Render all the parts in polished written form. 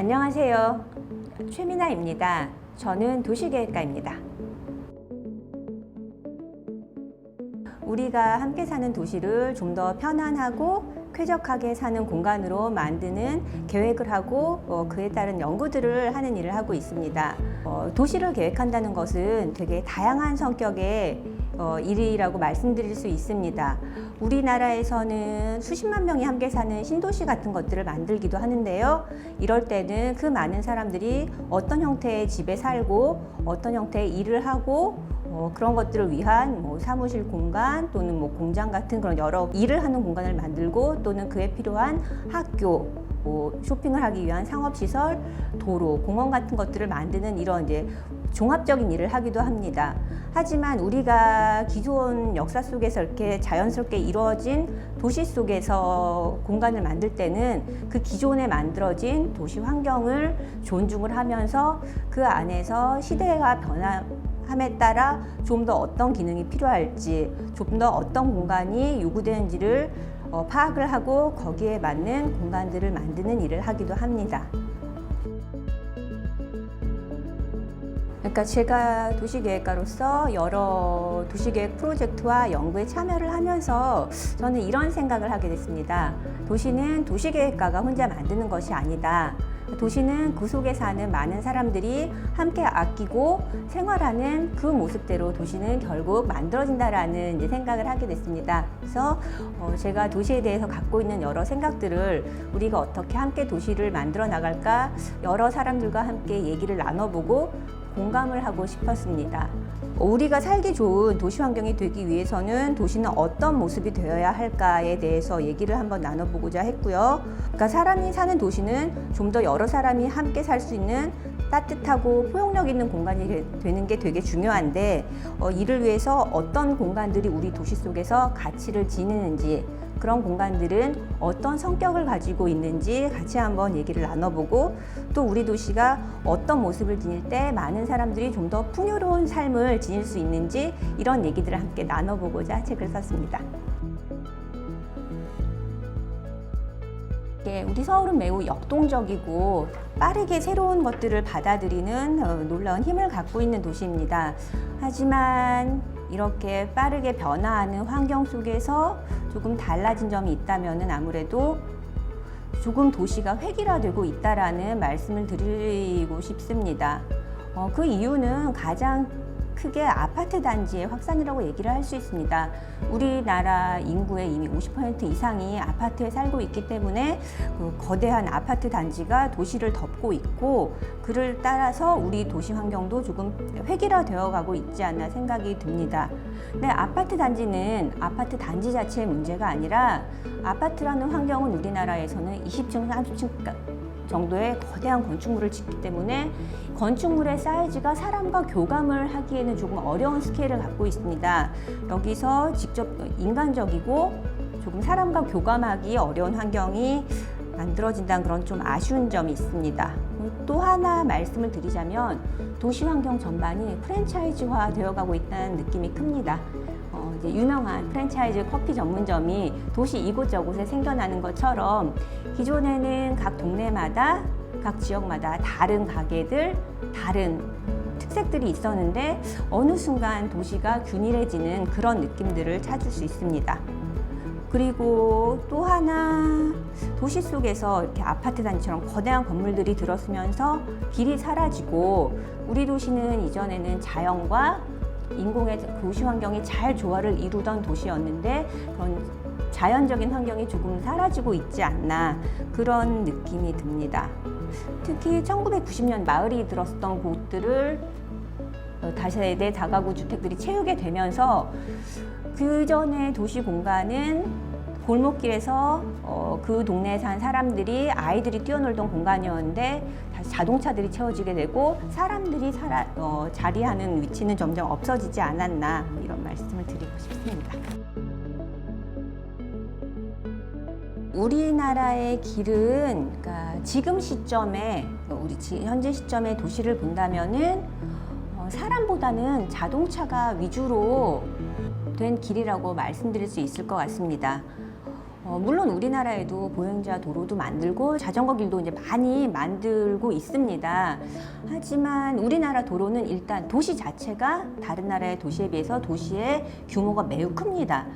안녕하세요. 최미나입니다. 저는 도시계획가입니다. 우리가 함께 사는 도시를 좀 더 편안하고 쾌적하게 사는 공간으로 만드는 계획을 하고 그에 따른 연구들을 하는 일을 하고 있습니다. 도시를 계획한다는 것은 되게 다양한 성격의 일이라고 말씀드릴 수 있습니다. 우리나라에서는 수십만 명이 함께 사는 신도시 같은 것들을 만들기도 하는데요. 이럴 때는 그 많은 사람들이 어떤 형태의 집에 살고 어떤 형태의 일을 하고 그런 것들을 위한 사무실 공간 또는 공장 같은 그런 여러 일을 하는 공간을 만들고 또는 그에 필요한 학교, 쇼핑을 하기 위한 상업시설, 도로, 공원 같은 것들을 만드는 이런 이제 종합적인 일을 하기도 합니다. 하지만 우리가 기존 역사 속에서 이렇게 자연스럽게 이루어진 도시 속에서 공간을 만들 때는 그 기존에 만들어진 도시 환경을 존중을 하면서 그 안에서 시대가 변함에 따라 좀 더 어떤 기능이 필요할지, 좀 더 어떤 공간이 요구되는지를 파악을 하고 거기에 맞는 공간들을 만드는 일을 하기도 합니다. 그러니까 제가 도시계획가로서 여러 도시계획 프로젝트와 연구에 참여를 하면서 저는 이런 생각을 하게 됐습니다. 도시는 도시계획가가 혼자 만드는 것이 아니다. 도시는 그 속에 사는 많은 사람들이 함께 아끼고 생활하는 그 모습대로 도시는 결국 만들어진다라는 이제 생각을 하게 됐습니다. 그래서 제가 도시에 대해서 갖고 있는 여러 생각들을 우리가 어떻게 함께 도시를 만들어 나갈까 여러 사람들과 함께 얘기를 나눠보고 공감을 하고 싶었습니다. 우리가 살기 좋은 도시 환경이 되기 위해서는 도시는 어떤 모습이 되어야 할까에 대해서 얘기를 한번 나눠보고자 했고요. 그러니까 사람이 사는 도시는 좀 더 여러 사람이 함께 살 수 있는 따뜻하고 포용력 있는 공간이 되는 게 되게 중요한데 이를 위해서 어떤 공간들이 우리 도시 속에서 가치를 지니는지 그런 공간들은 어떤 성격을 가지고 있는지 같이 한번 얘기를 나눠보고 또 우리 도시가 어떤 모습을 지닐 때 많은 사람들이 좀 더 풍요로운 삶을 지닐 수 있는지 이런 얘기들을 함께 나눠보고자 책을 썼습니다. 우리 서울은 매우 역동적이고 빠르게 새로운 것들을 받아들이는 놀라운 힘을 갖고 있는 도시입니다. 하지만 이렇게 빠르게 변화하는 환경 속에서 조금 달라진 점이 있다면 아무래도 조금 도시가 획일화되고 있다라는 말씀을 드리고 싶습니다. 그 이유는 가장 크게 아파트 단지의 확산이라고 얘기를 할 수 있습니다. 우리나라 인구의 이미 50% 이상이 아파트에 살고 있기 때문에 그 거대한 아파트 단지가 도시를 덮고 있고 그를 따라서 우리 도시 환경도 조금 획일화되어 가고 있지 않나 생각이 듭니다. 근데 아파트 단지는 아파트 단지 자체의 문제가 아니라 아파트라는 환경은 우리나라에서는 20층, 30층 정도의 거대한 건축물을 짓기 때문에 건축물의 사이즈가 사람과 교감을 하기에는 조금 어려운 스케일을 갖고 있습니다. 여기서 직접 인간적이고 조금 사람과 교감하기 어려운 환경이 만들어진다는 그런 좀 아쉬운 점이 있습니다. 또 하나 말씀을 드리자면 도시 환경 전반이 프랜차이즈화 되어가고 있다는 느낌이 큽니다. 이제 유명한 프랜차이즈 커피 전문점이 도시 이곳저곳에 생겨나는 것처럼 기존에는 각 동네마다 각 지역마다 다른 가게들, 다른 특색들이 있었는데 어느 순간 도시가 균일해지는 그런 느낌들을 찾을 수 있습니다. 그리고 또 하나 도시 속에서 이렇게 아파트 단지처럼 거대한 건물들이 들어서면서 길이 사라지고 우리 도시는 이전에는 자연과 인공의 도시 환경이 잘 조화를 이루던 도시였는데 그런 자연적인 환경이 조금 사라지고 있지 않나 그런 느낌이 듭니다. 특히 1990년 마을이 들었던 곳들을 다세대 다가구 주택들이 채우게 되면서 그 전에 도시 공간은 골목길에서 그 동네에 산 사람들이 아이들이 뛰어놀던 공간이었는데 다시 자동차들이 채워지게 되고 사람들이 자리하는 위치는 점점 없어지지 않았나 이런 말씀을 드리고 싶습니다. 우리나라의 길은 그러니까 지금 시점에 우리 현재 시점의 도시를 본다면은 사람보다는 자동차가 위주로 된 길이라고 말씀드릴 수 있을 것 같습니다. 물론 우리나라에도 보행자 도로도 만들고 자전거 길도 이제 많이 만들고 있습니다. 하지만 우리나라 도로는 일단 도시 자체가 다른 나라의 도시에 비해서 도시의 규모가 매우 큽니다.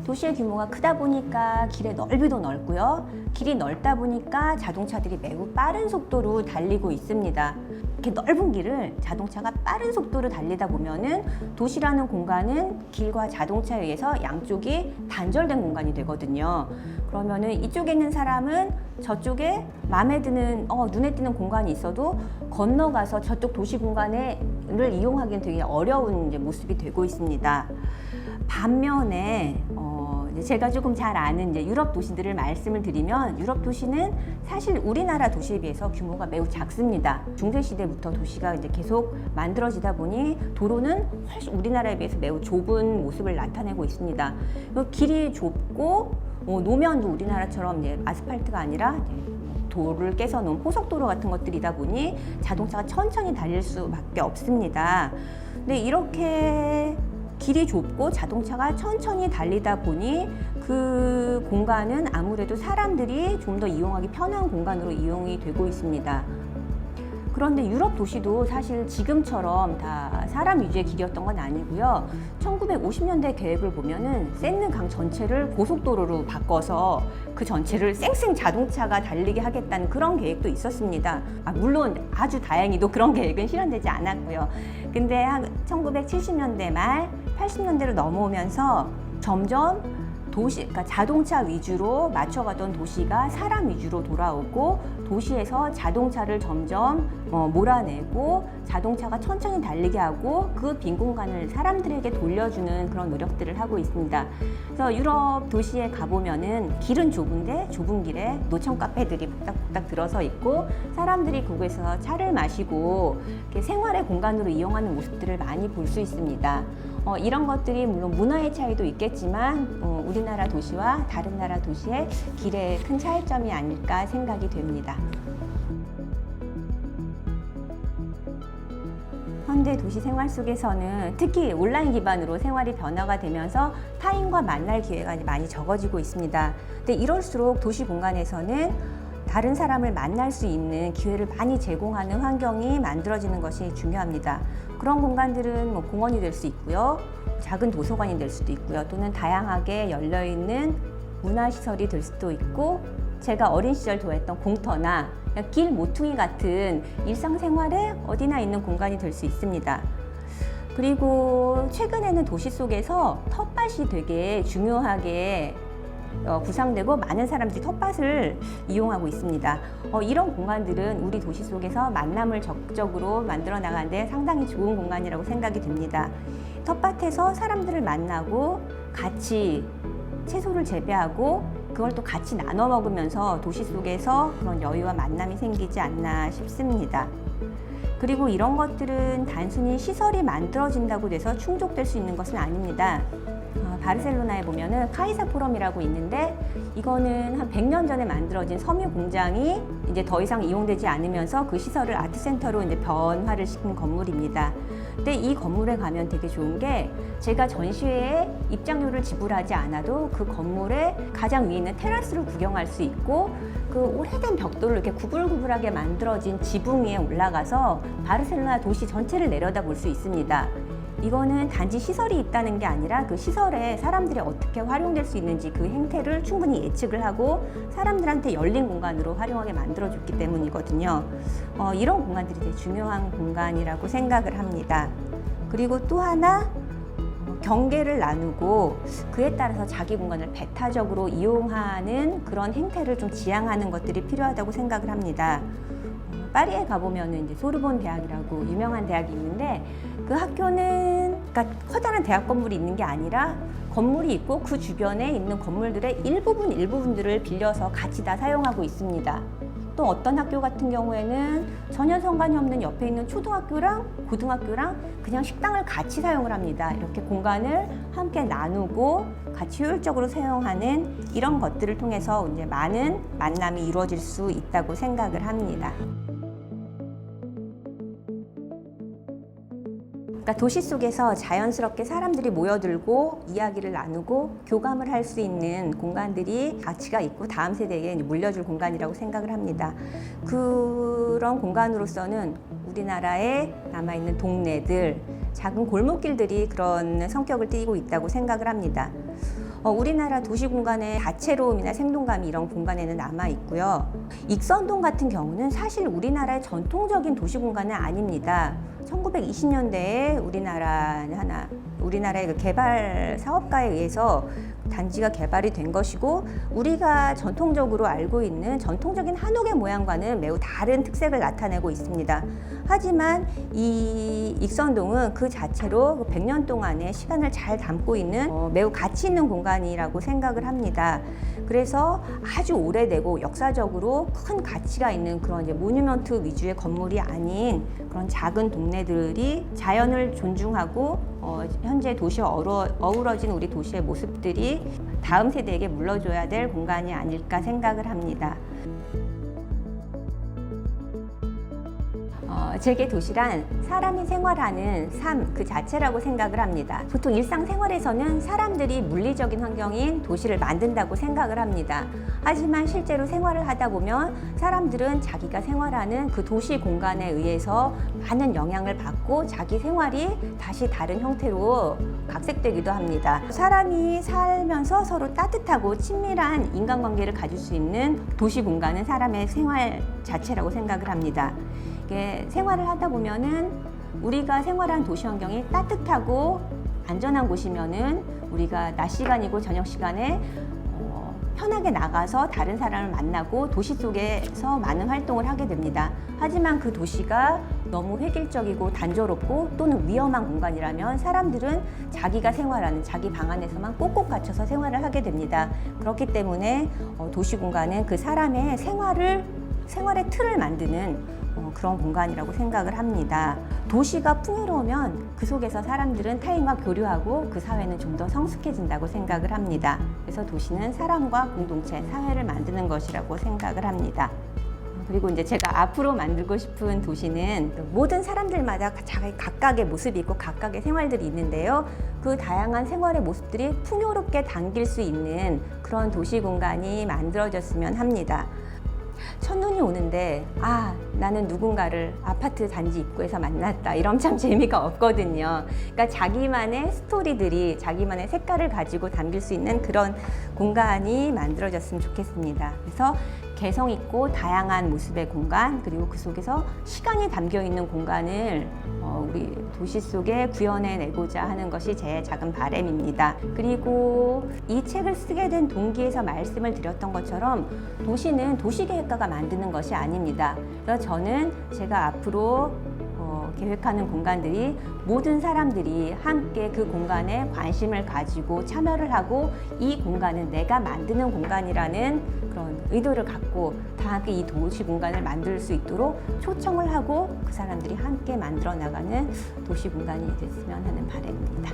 도시의 규모가 크다 보니까 길의 넓이도 넓고요. 길이 넓다 보니까 자동차들이 매우 빠른 속도로 달리고 있습니다. 이렇게 넓은 길을 자동차가 빠른 속도로 달리다 보면은 도시라는 공간은 길과 자동차에 의해서 양쪽이 단절된 공간이 되거든요. 그러면은 이쪽에 있는 사람은 저쪽에 마음에 드는 눈에 띄는 공간이 있어도 건너가서 저쪽 도시 공간을 이용하기는 되게 어려운 이제 모습이 되고 있습니다. 반면에 제가 조금 잘 아는 이제 유럽 도시들을 말씀을 드리면 유럽 도시는 사실 우리나라 도시에 비해서 규모가 매우 작습니다. 중세 시대부터 도시가 이제 계속 만들어지다 보니 도로는 훨씬 우리나라에 비해서 매우 좁은 모습을 나타내고 있습니다. 길이 좁고 노면도 우리나라처럼 이제 아스팔트가 아니라 돌을 깨서 놓은 고속도로 같은 것들이다 보니 자동차가 천천히 달릴 수밖에 없습니다. 근데 이렇게 길이 좁고 자동차가 천천히 달리다 보니 그 공간은 아무래도 사람들이 좀 더 이용하기 편한 공간으로 이용이 되고 있습니다. 그런데 유럽 도시도 사실 지금처럼 다 사람 위주의 길이었던 건 아니고요. 1950년대 계획을 보면은 세느 강 전체를 고속도로로 바꿔서 그 전체를 쌩쌩 자동차가 달리게 하겠다는 그런 계획도 있었습니다. 물론 아주 다행히도 그런 계획은 실현되지 않았고요. 근데 1970년대 말 80년대로 넘어오면서 점점 그러니까 자동차 위주로 맞춰가던 도시가 사람 위주로 돌아오고 도시에서 자동차를 점점 몰아내고 자동차가 천천히 달리게 하고 그 빈 공간을 사람들에게 돌려주는 그런 노력들을 하고 있습니다. 그래서 유럽 도시에 가보면은 길은 좁은데 좁은 길에 노천 카페들이 복닥복닥 들어서 있고 사람들이 그곳에서 차를 마시고 이렇게 생활의 공간으로 이용하는 모습들을 많이 볼 수 있습니다. 이런 것들이 물론 문화의 차이도 있겠지만 우리나라 도시와 다른 나라 도시의 길의 큰 차이점이 아닐까 생각이 됩니다. 현대 도시 생활 속에서는 특히 온라인 기반으로 생활이 변화가 되면서 타인과 만날 기회가 많이 적어지고 있습니다. 근데 이럴수록 도시 공간에서는 다른 사람을 만날 수 있는 기회를 많이 제공하는 환경이 만들어지는 것이 중요합니다. 그런 공간들은 공원이 될 수 있고요. 작은 도서관이 될 수도 있고요. 또는 다양하게 열려있는 문화시설이 될 수도 있고 제가 어린 시절 좋아했던 공터나 길 모퉁이 같은 일상생활에 어디나 있는 공간이 될 수 있습니다. 그리고 최근에는 도시 속에서 텃밭이 되게 중요하게 구상되고 많은 사람들이 텃밭을 이용하고 있습니다. 이런 공간들은 우리 도시 속에서 만남을 적극적으로 만들어 나가는데 상당히 좋은 공간이라고 생각이 됩니다. 텃밭에서 사람들을 만나고 같이 채소를 재배하고 그걸 또 같이 나눠 먹으면서 도시 속에서 그런 여유와 만남이 생기지 않나 싶습니다. 그리고 이런 것들은 단순히 시설이 만들어진다고 돼서 충족될 수 있는 것은 아닙니다. 바르셀로나에 보면은 카이사 포럼이라고 있는데 이거는 한 100년 전에 만들어진 섬유 공장이 이제 더 이상 이용되지 않으면서 그 시설을 아트센터로 이제 변화를 시킨 건물입니다. 근데 이 건물에 가면 되게 좋은 게 제가 전시회에 입장료를 지불하지 않아도 그 건물의 가장 위에 있는 테라스를 구경할 수 있고 그 오래된 벽돌로 이렇게 구불구불하게 만들어진 지붕 위에 올라가서 바르셀로나 도시 전체를 내려다 볼 수 있습니다. 이거는 단지 시설이 있다는 게 아니라 그 시설에 사람들이 어떻게 활용될 수 있는지 그 행태를 충분히 예측을 하고 사람들한테 열린 공간으로 활용하게 만들어줬기 때문이거든요. 이런 공간들이 되게 중요한 공간이라고 생각을 합니다. 그리고 또 하나 경계를 나누고 그에 따라서 자기 공간을 배타적으로 이용하는 그런 행태를 좀 지향하는 것들이 필요하다고 생각을 합니다. 파리에 가보면 이제 소르본 대학이라고 유명한 대학이 있는데 그 학교는 그러니까 커다란 대학 건물이 있는 게 아니라 건물이 있고 그 주변에 있는 건물들의 일부분들을 빌려서 같이 다 사용하고 있습니다. 또 어떤 학교 같은 경우에는 전혀 상관이 없는 옆에 있는 초등학교랑 고등학교랑 그냥 식당을 같이 사용을 합니다. 이렇게 공간을 함께 나누고 같이 효율적으로 사용하는 이런 것들을 통해서 이제 많은 만남이 이루어질 수 있다고 생각을 합니다. 그러니까 도시 속에서 자연스럽게 사람들이 모여들고 이야기를 나누고 교감을 할 수 있는 공간들이 가치가 있고 다음 세대에게 물려줄 공간이라고 생각을 합니다. 그런 공간으로서는 우리나라에 남아있는 동네들, 작은 골목길들이 그런 성격을 띠고 있다고 생각을 합니다. 우리나라 도시 공간의 다채로움이나 생동감이 이런 공간에는 남아 있고요. 익선동 같은 경우는 사실 우리나라의 전통적인 도시 공간은 아닙니다. 1920년대에 우리나라의 그 개발 사업가에 의해서 단지가 개발이 된 것이고, 우리가 전통적으로 알고 있는 전통적인 한옥의 모양과는 매우 다른 특색을 나타내고 있습니다. 하지만 이 익선동은 그 자체로 100년 동안의 시간을 잘 담고 있는 매우 가치 있는 공간이라고 생각을 합니다. 그래서 아주 오래되고 역사적으로 큰 가치가 있는 그런 이제 모뉴먼트 위주의 건물이 아닌 그런 작은 동네들이 자연을 존중하고 현재 도시와 어우러진 우리 도시의 모습들이 다음 세대에게 물려줘야 될 공간이 아닐까 생각을 합니다. 제게 도시란 사람이 생활하는 삶 그 자체라고 생각을 합니다. 보통 일상생활에서는 사람들이 물리적인 환경인 도시를 만든다고 생각을 합니다. 하지만 실제로 생활을 하다 보면 사람들은 자기가 생활하는 그 도시 공간에 의해서 많은 영향을 받고 자기 생활이 다시 다른 형태로 각색되기도 합니다. 사람이 살면서 서로 따뜻하고 친밀한 인간관계를 가질 수 있는 도시 공간은 사람의 생활 자체라고 생각을 합니다. 생활을 하다 보면은 우리가 생활한 도시 환경이 따뜻하고 안전한 곳이면은 우리가 낮 시간이고 저녁 시간에 편하게 나가서 다른 사람을 만나고 도시 속에서 많은 활동을 하게 됩니다. 하지만 그 도시가 너무 획일적이고 단조롭고 또는 위험한 공간이라면 사람들은 자기가 생활하는 자기 방 안에서만 꼭꼭 갇혀서 생활을 하게 됩니다. 그렇기 때문에 도시 공간은 그 사람의 생활의 틀을 만드는 그런 공간이라고 생각을 합니다. 도시가 풍요로우면 그 속에서 사람들은 타인과 교류하고 그 사회는 좀 더 성숙해진다고 생각을 합니다. 그래서 도시는 사람과 공동체, 사회를 만드는 것이라고 생각을 합니다. 그리고 이제 제가 앞으로 만들고 싶은 도시는 모든 사람들마다 자기 각각의 모습이 있고 각각의 생활들이 있는데요. 그 다양한 생활의 모습들이 풍요롭게 담길 수 있는 그런 도시 공간이 만들어졌으면 합니다. 첫눈이 오는데 나는 누군가를 아파트 단지 입구에서 만났다, 이러면 참 재미가 없거든요. 그러니까 자기만의 스토리들이 자기만의 색깔을 가지고 담길 수 있는 그런 공간이 만들어졌으면 좋겠습니다. 그래서 개성 있고 다양한 모습의 공간, 그리고 그 속에서 시간이 담겨 있는 공간을 우리 도시 속에 구현해내고자 하는 것이 제 작은 바람입니다. 그리고 이 책을 쓰게 된 동기에서 말씀을 드렸던 것처럼 도시는 도시계획가가 만드는 것이 아닙니다. 그래서 저는 제가 앞으로 계획하는 공간들이 모든 사람들이 함께 그 공간에 관심을 가지고 참여를 하고 이 공간은 내가 만드는 공간이라는 그런 의도를 갖고 다 함께 이 도시 공간을 만들 수 있도록 초청을 하고 그 사람들이 함께 만들어 나가는 도시 공간이 됐으면 하는 바람입니다.